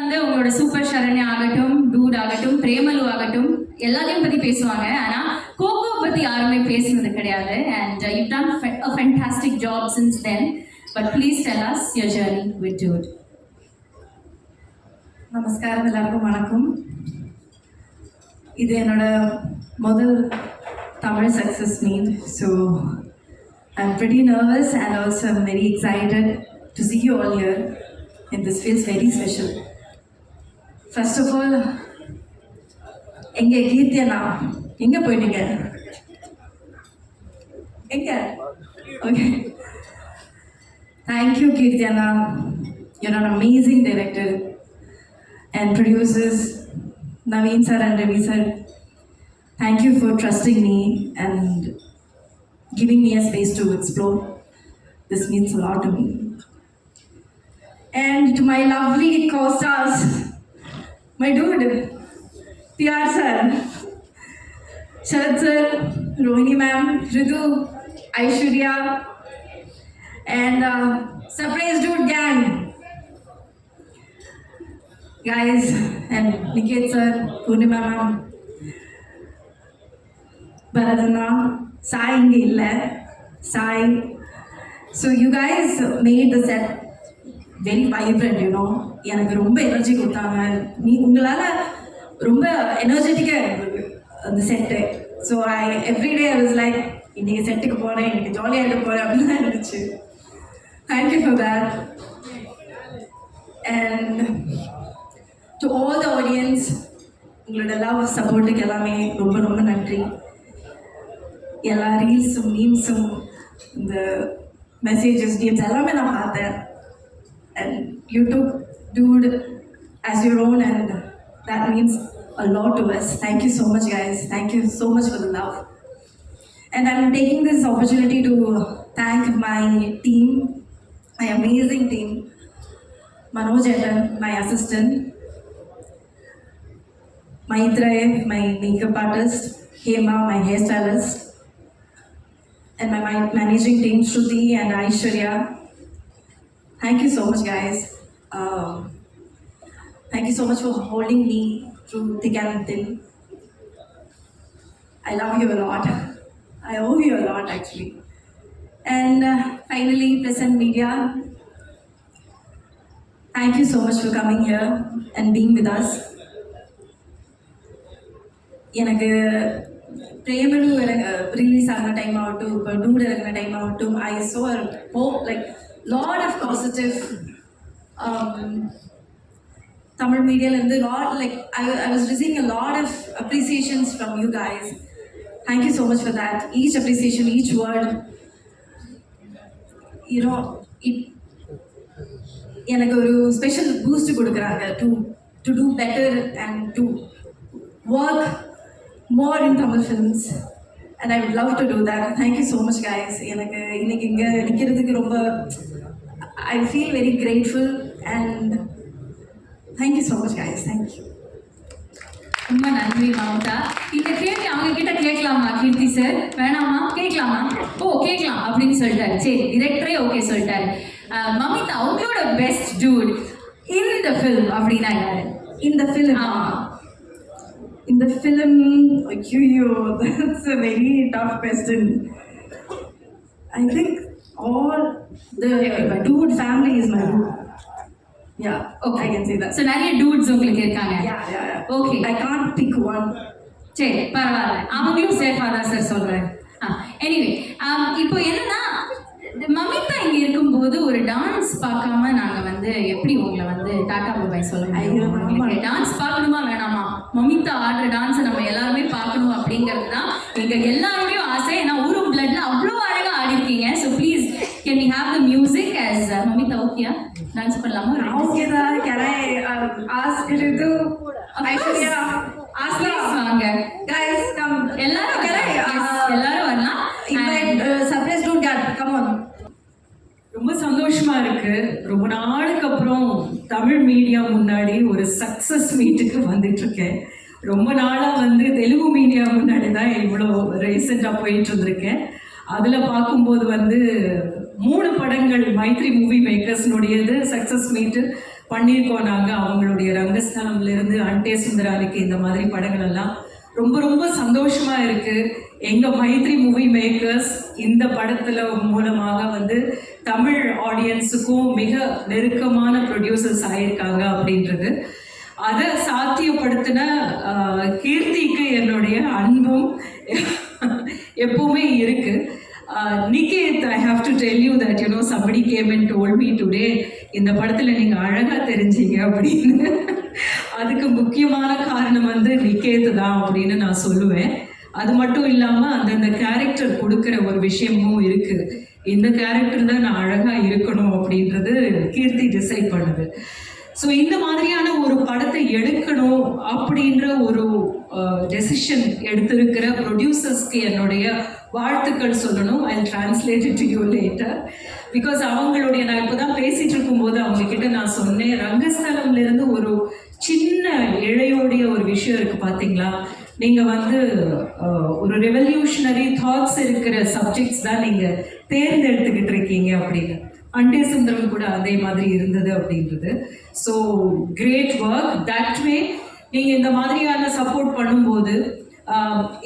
வந்து உங்களோட சூப்பர் சரண்யா ஆகட்டும், டூட் ஆகட்டும், பிரேமலு ஆகட்டும், எல்லாத்தையும் பத்தி பேசுவாங்க. ஆனா கோகோ பத்தி யாருமே பேசுனது கிடையாது. And you've done a fantastic job since then. But please tell us your journey with Dude. நமஸ்காரம், எல்லாருக்கும் வணக்கம். இது என்னோட முதல் Tamil success meet. So I'm pretty nervous and also I'm very excited to see you all here, and this feels very special. First of all, எங்கே கீர்த்தி அண்ணா எங்கே போயிட்டீங்க? எங்கே? ஓகே, தேங்க்யூ கீர்த்தி அண்ணா. You're an amazing director and producers, Naveen sir and Ravi sir. Thank you for trusting me and giving me a space to explore. This means a lot to me. And to my lovely co-stars, my dude, PR sir, Sharad sir, Rohini ma'am, Ritu, Aishwarya, and surprise dude gang, guys, and Niket sir, Purnima ma'am, Bharadana, Sai inge illa, Sai. So you guys made the set very vibrant, you know. எனக்கு ரொம்ப energy கொடுத்தாங்க. உங்களால் ரொம்ப எனர்ஜெட்டிக்காக இருந்தது அந்த set. So everyday I was like, இன்றைக்கி செட்டுக்கு போகிறேன், இன்றைக்கி ஜாலியாக இருக்க போகிறேன் அப்படின்னு தான் இருந்துச்சு. Thank you for that. And to all the audience, உங்களோட லவ் சப்போர்ட்டுக்கு எல்லாமே ரொம்ப ரொம்ப நன்றி. எல்லா ரீல்ஸும் மீம்ஸும் இந்த மெசேஜஸ் டீம்ஸ் எல்லாமே நான் பார்த்தேன். And you took Dude as your own, and that means a lot to us. Thank you so much, guys. Thank you so much for the love. And I'm taking this opportunity to thank my team, my amazing team. Manoj Edan, my assistant. Maitreya, my makeup artist. Hema, my hairstylist. And my managing team, Shruti and Aishwarya. Thank you so much, guys. Thank you so much for holding me through thick and thin. I love you a lot. I owe you a lot, actually. And finally, press and media, thank you so much for coming here and being with us. எனக்கு Premalu release ஆகின time ஆகட்டும், இப்போ dude இறங்கின time ஆகட்டும், I so like lot of positive Tamil media and the lot, like I was receiving a lot of appreciations from you guys. Thank you so much for that. Each appreciation, each word, you know, it எனக்கு ஒரு special boost கொடுக்குறாங்க to do better and to work more in Tamil films. And I would love to do that. Thank you so much, guys. எனக்கு இன்னைக்கு இங்கே நிற்கிறதுக்கு ரொம்ப I feel very grateful, and thank you so much, guys. Thank you. ரொம்ப நன்றி மமதா. இந்த கேள்வி அவங்க கிட்ட கேட்கலாமா கீர்த்தி சார்? வேணாமா? கேட்கலாமா? ஓ கேட்கலாம் அப்படின்னு சொல்லிட்டாரு. சரி, டிரெக்டரே ஓகே சொல்லிட்டாரு. மமிதா, உங்களோட பெஸ்ட் டூட் இந்த ஃபிலிம் அப்படின்னா யாரு? இந்த film in the film, that's a very tough question. I think all the dude family is my dude. Yeah, okay, I can say that. So நிறைய dudes உங்களுக்கு இருக்காங்க. Yeah. Okay, I can't pick one. சரி, பரவாயில்ல, அவங்களும் சேஃபாக தான் sir சொல்கிறேன். Anyway, இப்போ என்னன்னா, மமிதா இங்கே இருக்கும்போது ஒரு டான்ஸ் பார்க்காம நாங்கள் வந்து எப்படி உங்களை வந்து டாடா பாய் சொல்ல முடியும்? டான்ஸ் பார்க்கணுமா வேணாமா? மமிதா ஆடுற டான்ஸை நம்ம எல்லாருமே பார்க்கணும் அப்படிங்கிறது தான் எங்கள் எல்லாருடையும் ஆசை. ஏன்னா ஊரும் பிளட்ல அவ்வளோ அழகாக ஆடிருக்கீங்க. So please, can we have the music as Mamitha? ஓகேயா? டான்ஸ் பண்ணலாமா? ஓகே தான். Can I ask Ritu, Aishwarya, வாங்க guys come, எல்லாரும் எல்லாரும் வரலாம். Surprise dude get, come on. ரொம்ப சந்தோஷமா இருக்கு. ரொம்ப நாளுக்கு அப்புறம் தமிழ் மீடியா முன்னாடி ஒரு சக்சஸ் மீட்டுக்கு வந்துட்டு இருக்கேன். ரொம்ப நாளா வந்து தெலுங்கு மீடியா முன்னாடி தான் இவ்வளோ ரீசெண்டாக போயிட்டு இருந்திருக்கேன். அதில் பார்க்கும்போது வந்து 3 படங்கள் மைத்ரி மூவி மேக்கர்ஸ்னுடையது சக்ஸஸ் மீட்டு, பண்ணியிருக்கோம் நாங்கள். அவங்களுடைய ரங்கஸ்தலம்லேருந்து அண்டே சுந்தரானிக்கு இந்த மாதிரி படங்கள் எல்லாம் ரொம்ப ரொம்ப சந்தோஷமாக இருக்குது. எங்கள் மைத்ரி மூவி மேக்கர்ஸ் இந்த படத்தில் மூலமாக வந்து தமிழ் ஆடியன்ஸுக்கும் மிக நெருக்கமான ப்ரொடியூசர்ஸ் ஆகியிருக்காங்க அப்படின்றது. அதை சாத்தியப்படுத்தின கீர்த்திக்கு என்னுடைய அன்பும் எப்பவுமே இருக்கு. Niketh, I have to tell you that somebody came and told me today, இந்த படத்தில் நீங்கள் அழகாக தெரிஞ்சீங்க அப்படின்னு. அதுக்கு முக்கியமான காரணம் வந்து நிகேத் தான் அப்படின்னு நான் சொல்லுவேன். அது மட்டும் இல்லாமல் அந்தந்த கேரக்டர் கொடுக்குற ஒரு விஷயமும் இருக்குது. இந்த கேரக்டர் தான் நான் அழகாக இருக்கணும் அப்படின்றது கீர்த்தி டிசைட் பண்ணுது. ஸோ இந்த மாதிரியான ஒரு படத்தை எடுக்கணும் அப்படின்ற ஒரு டெசிஷன் எடுத்திருக்கிற ப்ரொடியூசர்ஸ்க்கு என்னுடைய வாழ்த்துக்கள் சொல்லணும். I translate it to you later. Because அவங்களுடைய, நான் இப்போ தான் பேசிகிட்டு இருக்கும்போது அவங்கக்கிட்ட நான் சொன்னேன், ரங்கஸ்தலம்லேருந்து ஒரு சின்ன இழையோடைய ஒரு விஷயம் இருக்குது பார்த்தீங்களா. நீங்கள் வந்து ஒரு ரெவல்யூஷனரி தாட்ஸ் இருக்கிற சப்ஜெக்ட்ஸ் தான் நீங்கள் தேர்ந்தெடுத்துக்கிட்டு இருக்கீங்க அப்படின்னு. அண்டே சுந்தரம் கூட அதே மாதிரி இருந்தது அப்படின்றது. So great work. That way நீங்கள் இந்த மாதிரியான சப்போர்ட் பண்ணும்போது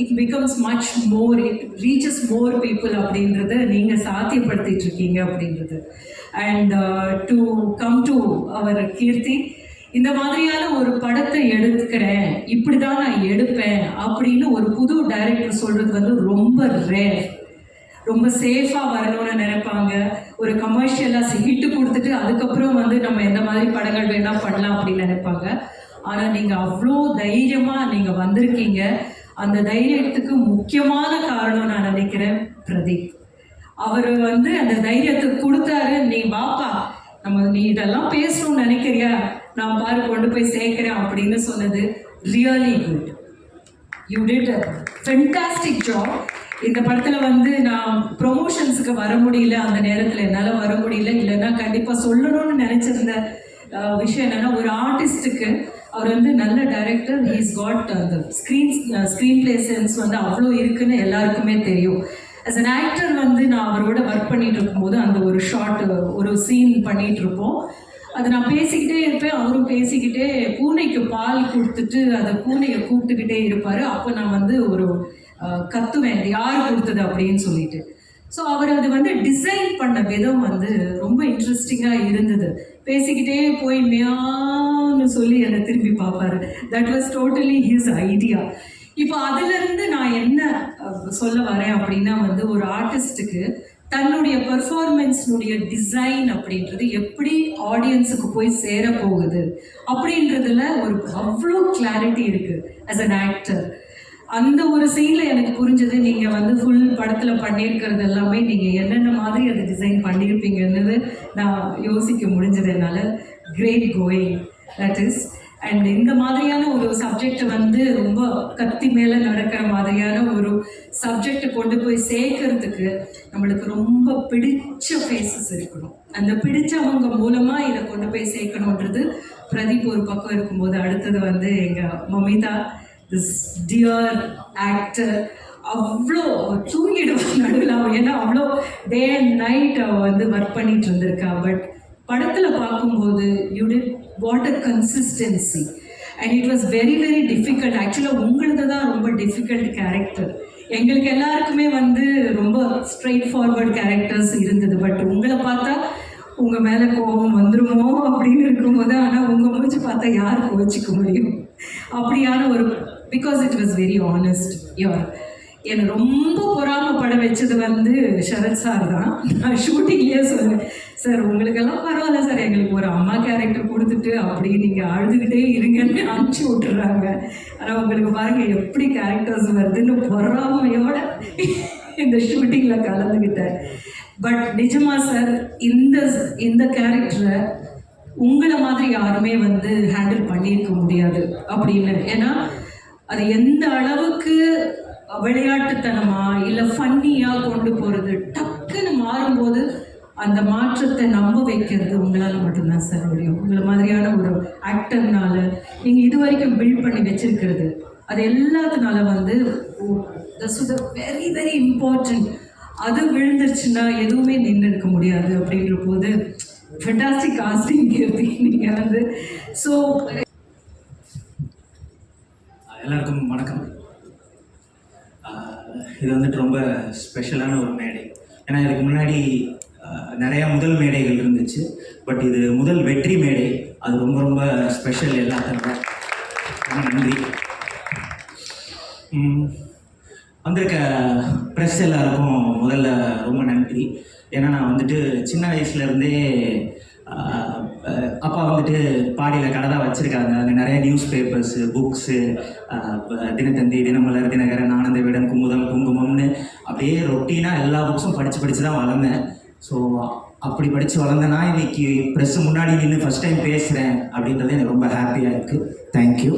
it becomes much more, it reaches more people அப்படின்றத நீங்கள் சாத்தியப்படுத்திட்டு இருக்கீங்க அப்படின்றது. And to come to our Keerthi, இந்த மாதிரியான ஒரு படத்தை எடுக்கிறேன், இப்படி தான் நான் எடுப்பேன் அப்படின்னு ஒரு புது டைரக்டர் சொல்கிறது வந்து ரொம்ப ரேர். ரொம்ப சேஃபாக வரணும்னு நினைப்பாங்க. ஒரு கமர்ஷியலாக ஹிட்டு கொடுத்துட்டு அதுக்கப்புறம் வந்து நம்ம எந்த மாதிரி படங்கள் வேணால் பண்ணலாம் அப்படின்னு நினைப்பாங்க. ஆனால் நீங்கள் அவ்வளோ தைரியமாக நீங்கள் வந்திருக்கீங்க. அந்த தைரியத்துக்கு முக்கியமான காரணம் நான் நினைக்கிறேன் பிரதீப். அவர் வந்து அந்த தைரியத்தை கொடுத்தாரு. நீ வாப்பா, நீ இதெல்லாம் பேசணும்னு நினைக்கிறியா, நான் பாரு கொண்டு போய் சேர்க்கிறேன் அப்படின்னு சொன்னது really good. You did a fantastic job. இந்த படத்தில் வந்து நான் ப்ரொமோஷன்ஸுக்கு வர முடியல, அந்த நேரத்தில் என்னால் வர முடியல. இல்லைன்னா கண்டிப்பாக சொல்லணும்னு நினச்சிருந்த விஷயம் என்னென்னா, ஒரு ஆர்டிஸ்ட்டுக்கு அவர் வந்து நல்ல டைரக்டர், ஹீஸ் காட் அந்த ஸ்க்ரீன் பிளே சென்ஸ் வந்து அவ்வளோ இருக்குன்னு எல்லாருக்குமே தெரியும். ஆஸ் அன் ஆக்டர் வந்து நான் அவரோட ஒர்க் பண்ணிட்டு இருக்கும்போது அந்த ஒரு ஷார்ட், ஒரு சீன் பண்ணிகிட்டு இருப்போம். அதை நான் பேசிக்கிட்டே இருப்பேன், அவரும் பேசிக்கிட்டே பூனைக்கு பால் கொடுத்துட்டு அதை பூனையை கூப்பிட்டுக்கிட்டே இருப்பார். அப்போ நான் வந்து ஒரு கத்துவேன், யார் கொடுத்தது அப்படின்னு சொல்லிட்டு. ஸோ அவர் அது வந்து டிசைன் பண்ண விதம் வந்து ரொம்ப இன்ட்ரெஸ்டிங்காக இருந்தது. பேசிக்கிட்டே போய் மியான்னு சொல்லி என்னை திரும்பி பார்ப்பாரு. That was totally his idea. இப்போ அதிலிருந்து நான் என்ன சொல்ல வரேன் அப்படின்னா வந்து, ஒரு ஆர்டிஸ்ட்டுக்கு தன்னுடைய பெர்ஃபார்மன்ஸ்னுடைய டிசைன் அப்படின்றது எப்படி ஆடியன்ஸுக்கு போய் சேர போகுது அப்படின்றதுல ஒரு அவ்வளோ கிளாரிட்டி இருக்குது ஆஸ் அன் ஆக்டர். அந்த ஒரு சீனில் எனக்கு புரிஞ்சது, நீங்கள் வந்து ஃபுல் படத்தில் பண்ணியிருக்கிறது எல்லாமே நீங்கள் என்னென்ன மாதிரி அதை டிசைன் பண்ணியிருப்பீங்கன்னு நான் யோசிக்க முடிஞ்சது என்னால். Great going that is. And இந்த மாதிரியான ஒரு சப்ஜெக்டை வந்து ரொம்ப கத்தி மேலே நடக்கிற மாதிரியான ஒரு சப்ஜெக்டை கொண்டு போய் சேர்க்கறதுக்கு நம்மளுக்கு ரொம்ப பிடிச்ச ஃபேஸஸ் இருக்கணும். அந்த பிடிச்சவங்க மூலமாக இதை கொண்டு போய் சேர்க்கணுன்றது பிரதீப் ஒரு பக்கம் இருக்கும்போது, அடுத்தது வந்து எங்கள் மமிதா, திஸ் டியர் ஆக்டர், அவ்வளோ தூங்கிடுவாங்க நடுவில். அவன் ஏன்னா அவ்வளோ டே அண்ட் நைட் அவள் வந்து ஒர்க் பண்ணிட்டு இருந்திருக்கா. பட் படத்தில் பார்க்கும்போது you did what a consistency. And it was very very difficult. ஆக்சுவலாக உங்களது தான் ரொம்ப டிஃபிகல்ட் கேரக்டர். எங்களுக்கு எல்லாருக்குமே வந்து ரொம்ப ஸ்ட்ரெயிட் ஃபார்வர்ட் கேரக்டர்ஸ் இருந்தது. பட் உங்களை பார்த்தா உங்கள் மேலே கோபம் வந்துருமோ அப்படின்னு இருக்கும்போது, ஆனால் உங்கள் மூச்சு பார்த்தா யார் கோச்சிக்க முடியும் அப்படியான ஒரு, because it was very honest. என்னை ரொம்ப பொறாமப்பட வச்சது வந்து சரத் சார் தான். நான் ஷூட்டிங்லேயே சொன்னேன், சார் உங்களுக்கெல்லாம் பரவாயில்ல சார், எங்களுக்கு ஒரு அம்மா கேரக்டர் கொடுத்துட்டு அப்படி நீங்கள் அழுதுகிட்டே இருங்கன்னு அனுப்பிச்சி விட்டுறாங்க. ஆனால் உங்களுக்கு பாருங்கள் எப்படி கேரக்டர்ஸ் வருதுன்னு பொறாமையோட இந்த ஷூட்டிங்கில் கலந்துக்கிட்டேன். பட் நிஜமா சார், இந்த கேரக்டரை உங்களை மாதிரி யாருமே வந்து ஹேண்டில் பண்ணியிருக்க முடியாது அப்படின்னு. ஏன்னா அது எந்த அளவுக்கு விளையாட்டுத்தனமா இல்லை ஃபன்னியாக கொண்டு போகிறது, டக்குன்னு மாறும்போது அந்த மாற்றத்தை நம்ப வைக்கிறது உங்களால் மட்டும்தான் சார் முடியும். உங்களை மாதிரியான ஒரு ஆக்டர்னால நீங்கள் இது வரைக்கும் பில்ட் பண்ணி வச்சிருக்கிறது, அது எல்லாத்தினால வந்து வெரி வெரி இம்பார்ட்டன்ட். அது விழுந்துருச்சுன்னா எதுவுமே நின்று இருக்க முடியாது. அப்படின்ற போது ஃபென்டாஸ்டிக் காஸ்டிங் கீர்த்தி நீங்கள் வந்து. ஸோ எல்லாருக்கும் வணக்கம். இது வந்துட்டு ரொம்ப ஸ்பெஷலான ஒரு மேடை. ஏன்னா இதுக்கு முன்னாடி நிறையா முதல் மேடைகள் இருந்துச்சு. பட் இது முதல் வெற்றி மேடை. அது ரொம்ப ரொம்ப ஸ்பெஷல். எல்லாத்துக்கும் ரொம்ப நன்றி. வந்திருக்க ப்ரெஸ் எல்லாருக்கும் முதல்ல ரொம்ப நன்றி. ஏன்னா நான் வந்துட்டு சின்ன வயசுலேருந்தே அப்பா வந்துட்டு பாடியில் கடை தான் வச்சுருக்காங்க. அங்கே நிறைய news papers, books, Dinathanthi, Dinamalar, Dinakaran, Ananda Vikatan, Kumudam, குங்குமம்னு அப்படியே ரொட்டீனாக எல்லா புக்ஸும் படித்து தான் வளர்ந்தேன். ஸோ அப்படி படித்து வளர்ந்தேன்னா இன்றைக்கி ப்ரெஸ்ஸு முன்னாடி நின்று ஃபஸ்ட் டைம் பேசுகிறேன் அப்படின்றது எனக்கு ரொம்ப ஹாப்பியாக இருக்குது. தேங்க்யூ.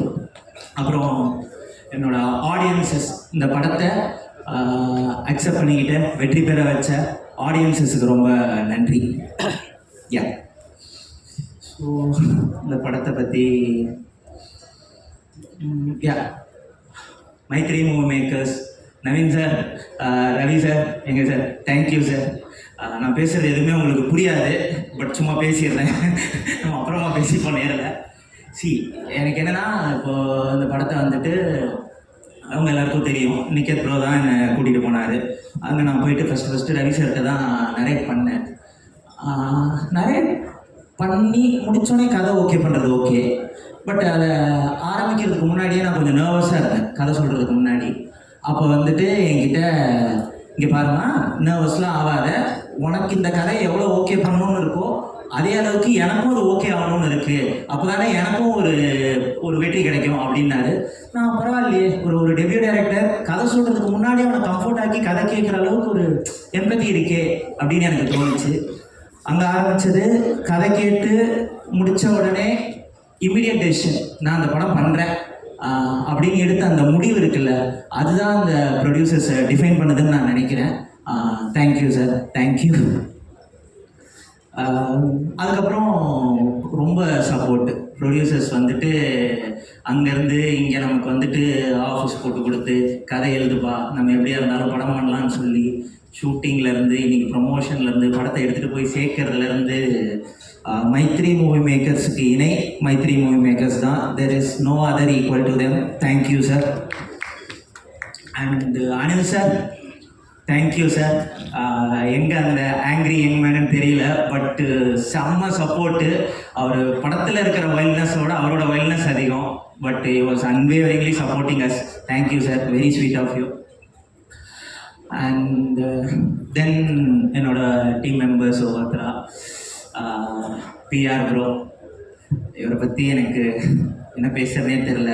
அப்புறம் என்னோடய ஆடியன்ஸஸ், இந்த படத்தை அக்செப்ட் பண்ணிக்கிட்டு வெற்றி பெற வச்ச ஆடியன்ஸஸுக்கு ரொம்ப நன்றி. யா. ஸோ இந்த படத்தை பற்றி yeah, Mythri movie makers, Naveen sir, Ravi sir, எங்கள் சார், தேங்க்யூ சார். நான் பேசுகிறது எதுவுமே உங்களுக்கு புரியாது, பட் சும்மா பேசிடுறேன். நம்ம அப்புறமா பேசிப்போம் நேரில். எனக்கு என்னென்னா, இப்போது இந்த படத்தை வந்துட்டு அவங்க எல்லாருக்கும் தெரியும். நிக்கத் ப்ரோ தான் என்னை கூட்டிகிட்டு போனார். அங்கே நான் போயிட்டு ஃபஸ்ட்டு ரவி சார்கிட்ட தான் நரேட் பண்ணேன். நரேட் பண்ணி முடித்தோடனே கதை ஓகே பண்ணுறது ஓகே. பட் அதை ஆரம்பிக்கிறதுக்கு முன்னாடியே நான் கொஞ்சம் நர்வஸாக இருந்தேன், கதை சொல்கிறதுக்கு முன்னாடி. அப்போ வந்துட்டு என்கிட்ட, இங்கே பாருமா, நர்வஸ்லாம் ஆகாத, உனக்கு இந்த கதையை எவ்வளோ ஓகே பண்ணணும்னு இருக்கோ அதே அளவுக்கு எனக்கும் ஒரு ஓகே ஆகணும்னு இருக்குது. அப்போ தானே எனக்கும் ஒரு வெற்றி கிடைக்கும் அப்படின்னாரு. நான் பரவாயில்லையே, ஒரு டெபியூ டைரக்டர் கதை சொல்கிறதுக்கு முன்னாடி அவனை கம்ஃபர்ட் ஆக்கி கதை கேட்குற அளவுக்கு ஒரு எம்பத்தி இருக்கே அப்படின்னு எனக்கு தோணுச்சு. அங்கே ஆரம்பித்தது. கதை கேட்டு முடித்த உடனே இம்மிடியட் டெசிஷன், நான் அந்த படம் பண்ணுறேன் அப்படின்னு எடுத்த அந்த முடிவு இருக்குல்ல, அதுதான் அந்த ப்ரொடியூசர்ஸை டிஃபைன் பண்ணுதுன்னு நான் நினைக்கிறேன். Thank you sir, thank you. அதுக்கப்புறம் ரொம்ப சப்போர்ட்டு. ப்ரொடியூசர்ஸ் வந்துட்டு அங்கேருந்து இங்கே நமக்கு வந்துட்டு ஆஃபீஸ் போட்டு கொடுத்து கதை எழுதுப்பா, நம்ம எப்படியா இருந்தாலும் படம் பண்ணலான்னு சொல்லி ஷூட்டிங்லேருந்து இன்றைக்கி ப்ரொமோஷன்லேருந்து படத்தை எடுத்துகிட்டு போய் சேர்க்கறதுலேருந்து மைத்ரி மூவி மேக்கர்ஸுக்கு இணை மைத்ரி மூவி மேக்கர்ஸ் தான். There is no other equal to them. Thank you sir. And Anil sir, thank you sir. எங்கே அந்த ஆங்க்ரி யங் மேனுன்னு தெரியல, பட்டு செம்ம சப்போர்ட்டு. அவர் படத்தில் இருக்கிற வைல்ட்னஸோட அவரோட வைல்ட்னஸ் அதிகம். But he was unwaveringly supporting us. Thank you sir, very sweet of you. And then என்னோட டீம் மெம்பர்ஸ் ஒவ்வொருத்தரா, பிஆர் ப்ரோ, இவரை பற்றி எனக்கு என்ன பேசுகிறதே தெரில.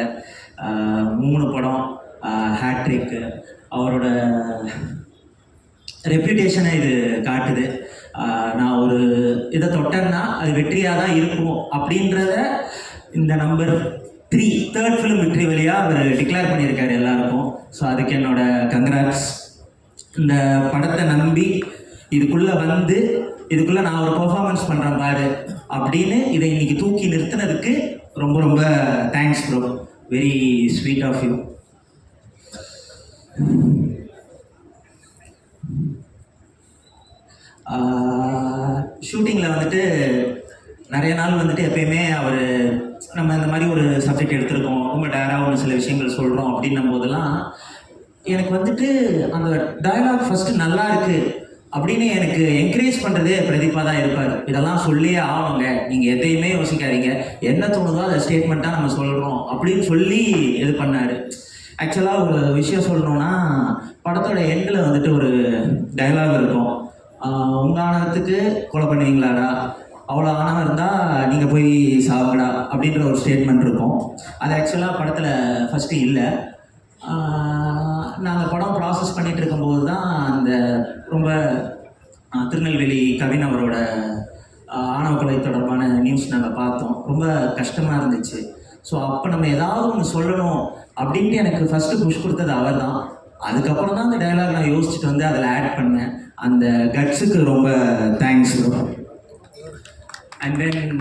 3 படம் ஹேட்ரிக்கு. அவரோட ரெப்யூட்டேஷனை இது காட்டுது. நான் ஒரு இதை தொட்டேன்னா அது வெற்றியாக தான் இருக்கும் அப்படின்றத இந்த நம்பர் 3 தேர்ட் ஃபிலிம் விக்ட்ரி வழியாக அவர் டிக்ளேர் பண்ணியிருக்காரு எல்லாருக்கும். ஸோ அதுக்கு என்னோட கங்க்ராட்ஸ். இந்த படத்தை நம்பி இதுக்குள்ளே வந்து இதுக்குள்ளே நான் ஒரு பெர்ஃபார்மன்ஸ் பண்ணுறேன் பாரு அப்படின்னு இதை இன்னைக்கு தூக்கி நிறுத்தினதுக்கு ரொம்ப ரொம்ப thanks bro. Very sweet of you. ஷூட்டிங்கில் வந்துட்டு நிறைய நாள் வந்துட்டு எப்பயுமே அவர் நம்ம இந்த மாதிரி ஒரு சப்ஜெக்ட் எடுத்திருக்கோம், ரொம்ப டேராக ஒரு சில விஷயங்கள் சொல்கிறோம் அப்படின்னும் போதெல்லாம் எனக்கு வந்துட்டு அந்த டயலாக் ஃபஸ்ட்டு நல்லா இருக்குது அப்படின்னு எனக்கு என்கரேஜ் பண்ணுறதே பிரதீப்பா தான் இருப்பார். இதெல்லாம் சொல்லியே ஆகணுங்க, நீங்கள் எதையுமே யோசிக்காதீங்க, என்ன தோணுதோ அதை ஸ்டேட்மெண்ட்டாக நம்ம சொல்கிறோம் அப்படின்னு சொல்லி இது பண்ணார். ஆக்சுவலாக ஒரு விஷயம் சொல்லணுன்னா, படத்தோட எண்டில் வந்துட்டு ஒரு டயலாக் இருக்கும், உங்கள் ஆணவத்துக்கு கொலை பண்ணுவீங்களாடா, அவ்வளோ ஆணவம் இருந்தால் நீங்கள் போய் சாவுங்கடா அப்படின்ற ஒரு ஸ்டேட்மெண்ட் இருக்கும். அது ஆக்சுவலாக படத்தில் ஃபஸ்ட்டு இல்லை. நாங்கள் படம் ப்ராசஸ் பண்ணிகிட்டு இருக்கும்போது தான் அந்த ரொம்ப திருநெல்வேலி கவின் அவரோட ஆணவ கொலை தொடர்பான நியூஸ் நாங்கள் பார்த்தோம். ரொம்ப கஷ்டமாக இருந்துச்சு. ஸோ அப்போ நம்ம ஏதாவது ஒன்று சொல்லணும் அப்படின்ட்டு எனக்கு ஃபஸ்ட்டு புஷ் கொடுத்தது அவர் தான். அதுக்கப்புறம் தான் அந்த டயலாக் நான் யோசிச்சுட்டு வந்து அதில் ஆட் பண்ணேன். அந்த கட்ஸுக்கு ரொம்ப thanks bro. And then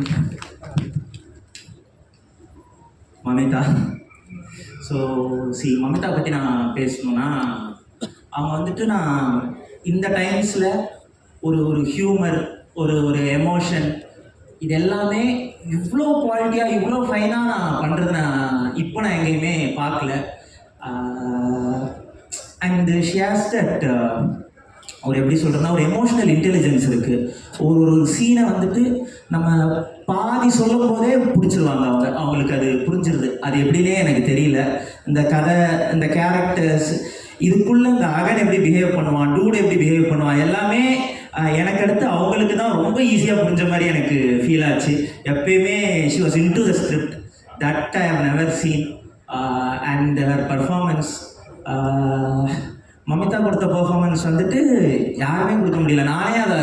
Mamitha. So Mamitha பற்றி நான் பேசணுன்னா, அவங்க வந்துட்டு நான் இந்த டைம்ஸில் ஒரு ஹியூமர், ஒரு எமோஷன், இது எல்லாமே இவ்வளோ குவாலிட்டியாக இவ்வளோ ஃபைனாக நான் பண்ணுறது இப்போ நான் எங்கேயுமே பார்க்கல. அண்ட் ஷி ஹேஸ் தட் ஒரு எப்படி சொல்கிறதுனா ஒரு எமோஷ்னல் இன்டெலிஜென்ஸ் இருக்குது. ஒரு சீனை வந்துட்டு நம்ம பாதி சொல்லும் போதே பிடிச்சிருவாங்க அவங்களுக்கு அது புரிஞ்சிருது. அது எப்படின்னே எனக்கு தெரியல. இந்த கதை, இந்த கேரக்டர்ஸ், இதுக்குள்ளே இந்த அகன் எப்படி பிஹேவ் பண்ணுவான், டூட் எப்படி பிஹேவ் பண்ணுவான், எல்லாமே எனக்கு அடுத்து அவங்களுக்கு தான் ரொம்ப ஈஸியாக புரிஞ்ச மாதிரி எனக்கு ஃபீல் ஆச்சு. எப்பயுமே she was into the script that I have never seen. And her performance, Mamitha கொடுத்த பர்ஃபார்மன்ஸ் வந்துட்டு யாருமே கொடுக்க முடியல. நானே அதை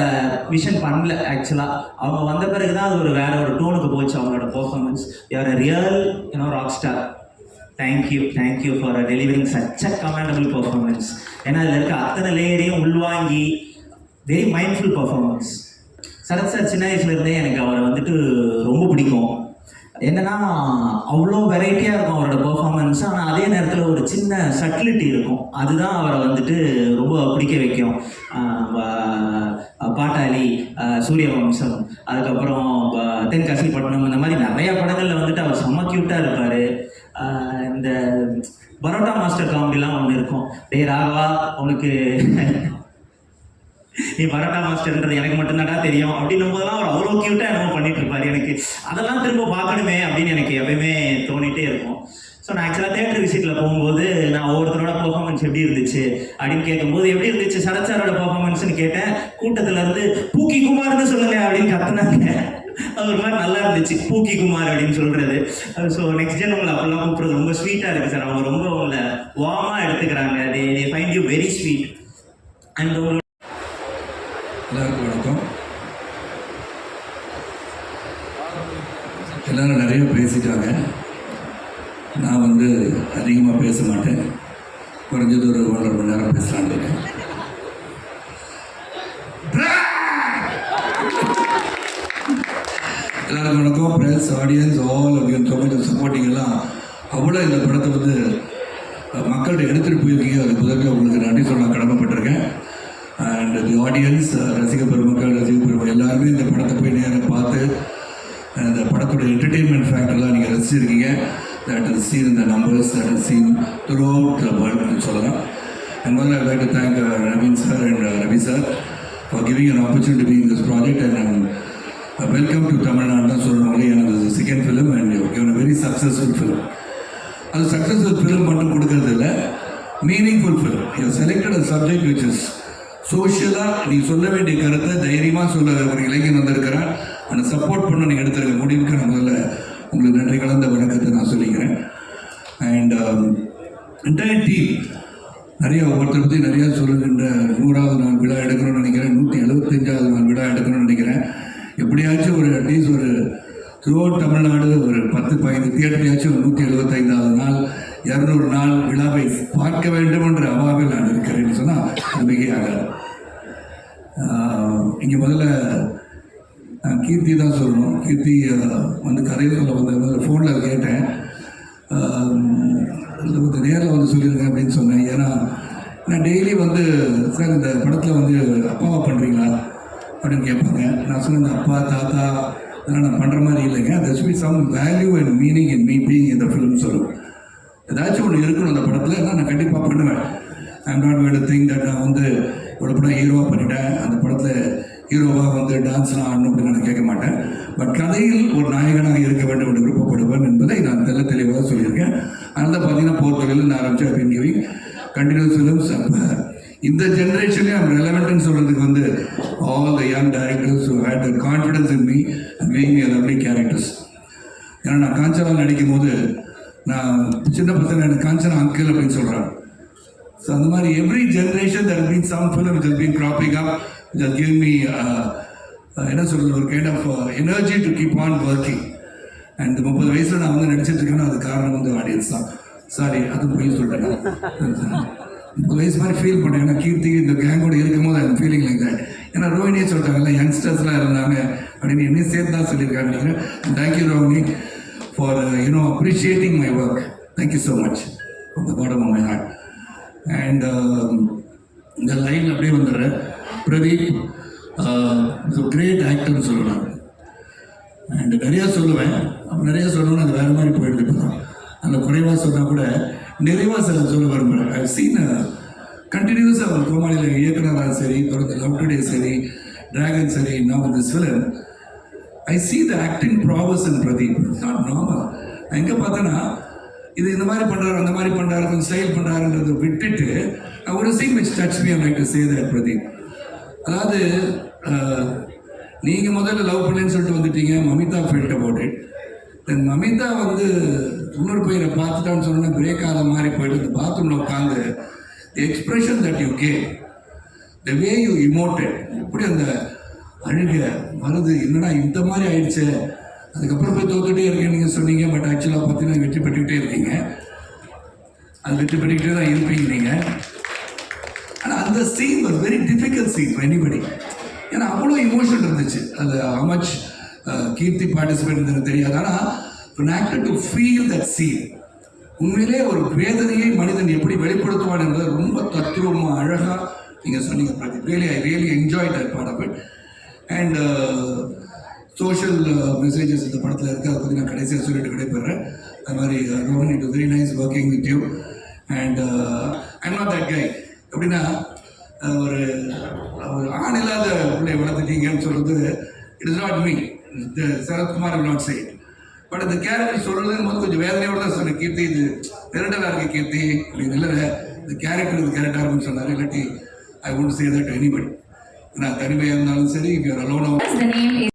விஷன் பண்ணல ஆக்சுவலாக. அவங்க வந்த பிறகு தான் அது வேற ஒரு டோனுக்கு போச்சு அவங்களோட performance. You're a real rock star. Thank you for delivering such a commendable performance. ஏன்னா அதில் இருக்க அத்தனை லேயரையும் உள்வாங்கி very mindful performance. Sarath sir சின்ன வயசுலேருந்தே எனக்கு அவரை வந்துட்டு ரொம்ப பிடிக்கும். என்னன்னா அவ்வளோ வெரைட்டியாக இருக்கும் அவரோட பெர்ஃபார்மன்ஸ். ஆனால் அதே நேரத்தில் ஒரு சின்ன சட்டிலிட்டி இருக்கும். அதுதான் அவரை வந்துட்டு ரொம்ப பிடிக்க வைக்கும். பாட்டாளி, சூரியவம்சம், அதுக்கப்புறம் தென்காசி பட்டணம், இந்த மாதிரி நிறையா படங்களில் வந்துட்டு அவர் செம்ம க்யூட்டாக இருப்பார். இந்த பரோட்டா மாஸ்டர் காமெடிலாம் ஒன்று இருக்கும். டே ராகவா, உனக்கு நீ பரோட்டா மாஸ்டர்ன்றது எனக்கு மட்டும்தான்டா தெரியும் அப்படின்னும் போதெல்லாம் அவர் அவ்வளோ க்யூட்டாக என்னமோ பண்ணிட்டு இருப்பார். எனக்கு அதெல்லாம் திரும்ப பார்க்கணுமே அப்படின்னு எனக்கு எப்பயுமே தோணிகிட்டே இருக்கும். ஸோ நான் ஆக்சுவலாக தேட்டர் விசிட்டில் போகும்போது நான் ஒவ்வொருத்தரோட பர்ஃபார்மன்ஸ் எப்படி இருந்துச்சு அப்படின்னு கேட்கும்போது, எப்படி இருந்துச்சு சரத் சாரோட பர்ஃபார்மன்ஸ்னு கேட்டேன். கூட்டத்தில் இருந்து பூக்கி குமார்னு சொல்லுங்க அப்படின்னு கத்துனாங்க. அது ஒரு மாதிரி நல்லா இருந்துச்சு, பூக்கி குமார் அப்படின்னு சொல்கிறது. ஸோ நெக்ஸ்ட் ஜென் உங்களை அப்பெல்லாம் கூப்பிட்றது ரொம்ப ஸ்வீட்டாக இருக்குது சார். அவங்க ரொம்ப உங்களை வார்மாக எடுத்துக்கிறாங்க. They find you very sweet. And உங்களோட எல்லாருக்கும் வணக்கம். எல்லாரும் நிறைய பேசிட்டாங்க. நான் அதிகமாக பேச மாட்டேன். குறைஞ்சது ஒரு 1.5 மணி நேரம் பேசலான்னு இருக்கேன். எல்லாருக்கும் வணக்கம். Press, audience, all of you so much supporting. எல்லாம் அவ்வளோ இந்த படத்தை மக்கள்கிட்ட எடுத்துகிட்டு போயிருக்கீங்க. அதுக்கு முதல்ல உங்களுக்கு நன்றி சொல்ல கடமைப்பட்டிருக்கேன். அண்ட் தி ஆடியன்ஸ், ரசிக பெருமக்கள் எல்லாருமே இந்த படத்தை போய் நேராக பார்த்து இந்த படத்தோட என்டர்டெயின்மெண்ட் ஃபேக்டர்லாம் நீங்கள் ரசிச்சிருக்கீங்க. தட் இஸ் சீன் இந்த numbers, that is seen throughout the வேர்ல்டுன்னு சொல்லலாம். அண்ட் முதல்ல I like to thank Naveen sir and Ravi sir for giving an opportunity be in this project. And welcome to Tamil Nadu தான் சொல்லணும். எனக்கு second film and you very successful film. அது successful film மட்டும் கொடுக்கறது இல்லை, meaningful film. You selected a subject which is சோஷியலாக நீ சொல்ல வேண்டிய கருத்தை தைரியமாக சொல்ல ஒரு இளைஞன் வந்திருக்கிறேன். அந்த சப்போர்ட் பண்ண நீங்கள் எடுத்துருக்க முடிவுக்கு நான் முதல்ல உங்களுக்கு நன்றி கலந்த வணக்கத்தை நான் சொல்லிக்கிறேன். அண்ட் என்டையர் டீம் நிறைய ஒவ்வொருத்தரை பற்றி நிறையா சொல்லுகின்ற 100வது நாள் விழா எடுக்கணும்னு நினைக்கிறேன். 175வது நாள் விழா எடுக்கணும்னு நினைக்கிறேன். எப்படியாச்சும் ஒரு அட்லீஸ்ட் ஒரு த்ரூ அவுட் தமிழ்நாடு ஒரு 10-15 தியேட்டரையாச்சும் 175வது நாள் 200 நாள் விழாவை பார்க்க வேண்டும் என்ற அவாவில் நான் இருக்கிறேன்னு சொன்னால் அது மிகையாகாது. இங்கே முதல்ல கீர்த்தி தான் சொல்லணும். கீர்த்தி கதையில் முதல்ல ஃபோனில் கேட்டேன், நேரில் சொல்லியிருக்கேன் அப்படின்னு சொன்னேன். ஏன்னா நான் டெய்லி சார் இந்த படத்தில் அப்பாவா பண்ணுறீங்களா அப்படின்னு கேட்பாங்க. நான் சொன்னேன், இந்த அப்பா தாத்தா அதெல்லாம் நான் பண்ணுற மாதிரி இல்லைங்க. there should be some value and meaning in me being in the film சொல்லுவேன். ஏதாச்சும் ஒன்று இருக்கணும் அந்த படத்தில், நான் கண்டிப்பாக பண்ணுவேன். I am not going to think that நான் ஒரு படம் ஹீரோவாக பண்ணிட்டேன், அந்த படத்தில் ஹீரோவாக டான்ஸ்லாம் ஆடணும் அப்படின்னு நான் கேட்க மாட்டேன். பட் கதையில் ஒரு நாயகனாக இருக்க வேண்டும் என்று விருப்பப்படுவேன் என்பதை நான் தெளிவாக சொல்லியிருக்கேன். அதனால தான் பார்த்தீங்கன்னா போர்த்துகலில் ஆரம்பிச்சு I been giving continuous films. அப்போ இந்த ஜென்ரேஷன்லேயும் ஐம் ரெலவெண்ட்னு சொல்கிறதுக்கு all the young directors who had the confidence in me and being a lovely characters. ஏன்னா நான் காஞ்சனா நடிக்கும் போது நான் சின்ன பசங்க எனக்கு காஞ்சனா அங்கிள் அப்படின்னு சொல்கிறாங்க. ஸோ அந்த மாதிரி every generation that been some film which has been cropping up which has give me என்ன சொல்கிறது ஒரு kind of energy to keep on working. And 30 வயசில் நான் நடிச்சிட்டு இருக்கேன்னா அது காரணம் ஆடியன்ஸ் தான். சாரி, அது போய் சொல்லிட்டேன். 30 வயசு மாதிரி ஃபீல் பண்ணேன். ஏன்னா கீர்த்தி இந்த கேங்கோடு இருக்கும்போது ஐ ஃபீலிங் லைக் தட். ஏன்னா ரோஹினியே சொல்லிட்டாங்கல்ல, யங்ஸ்டர்ஸ்லாம் இருந்தாங்க அப்படின்னு என்னையும் சேர்த்து தான் சொல்லியிருக்காங்க. நினைக்கிறேன். Thank you Rohini for appreciating my work. Thank you so much from the bottom of my heart. And இந்த லைன் அப்படியே பிரதீப் கிரேட் ஆக்டர்னு சொல்லலாம். அண்ட் நிறையா சொல்லுவேன். அப்போ நிறையா சொல்லணும்னு அது வேறு மாதிரி போயிடுது. இப்போ தான் அதில் குறைவாக சொன்னால் கூட நிறைவாக சில சொல்ல விரும்புகிறேன். ஐ சீன் கண்டினியூஸாக அவர் கோமாளியில் இயக்குனராக சரி, தொடர்ந்து லவ் டுடே சரி, டிராகன் சரி, நான் this film I see the acting prowess in Pradeep. It's not normal. நான் எங்கே பார்த்தேன்னா இது இந்த மாதிரி பண்ணுறாரு, அந்த மாதிரி பண்ணுறாரு, கொஞ்சம் ஸ்டைல் பண்ணுறாருன்றதை விட்டுட்டு ஒரு scene which touched me, I like to say that Pradeep. அதாவது நீங்கள் முதல்ல லவ் பண்ணேன்னு சொல்லிட்டு வந்துட்டீங்க. Mamitha felt about it. தென் மமிதா வந்து இன்னொரு பையனை பார்த்துட்டான்னு சொன்னா பிரேக் ஆகிற மாதிரி போயிட்டு இந்த பாத்ரூமில் உட்காந்து the expression that you gave, the way you emoted, எப்படி அந்த அழுக வருது, என்னடா இந்த மாதிரி ஆயிடுச்சு. அதுக்கப்புறம் போய் தோத்துட்டே இருக்கேன்னு நீங்கள் சொன்னீங்க. பட் ஆக்சுவலாக பார்த்தீங்கன்னா வெற்றி பெற்றுக்கிட்டே இருக்கீங்க. அது வெற்றி பெற்றுக்கிட்டே தான் இருப்பீங்க நீங்கள். ஆனால் அந்த scene was very difficult scene for anybody. ஏன்னா அவ்வளோ இமோஷன் இருந்துச்சு. அது how much கீர்த்தி பார்ட்டிசிபேட் இருந்தது தெரியாது. ஆனால் an actor to feel that scene, உண்மையிலே ஒரு வேதனையை மனிதன் எப்படி வெளிப்படுத்துவான் என்பதை ரொம்ப தத்ரூபமாக அழகாக நீங்கள் சொன்னீங்க Pradeep. I really enjoy that part of it. And social messages இந்த படத்தில் இருக்குது. அதை பற்றி நான் கடைசியாக சொல்லிட்டு கிடைப்பேன். அது மாதிரி Rohan, it very nice working with you. And I'm not that guy. எப்படின்னா ஒரு ஆண் இல்லாத பிள்ளையை வளர்த்துட்டீங்கன்னு சொல்கிறது it is not me. Sarathkumar will not say it. But இந்த கேரக்டர் சொல்கிறதுன்னு போது கொஞ்சம் வேதனையோடு தான் சொன்னேன். கீர்த்தி இது பெருண்டலாக இருக்குது கீர்த்தி அப்படின்னு. இல்லை இந்த கேரக்டர் இது கேரக்டராக இருக்குன்னு சொன்னார். இல்லாட்டி ஐ won't say that to anybody. நான் தனிமையாக இருந்தாலும் சரி, if you are alone. What's the name?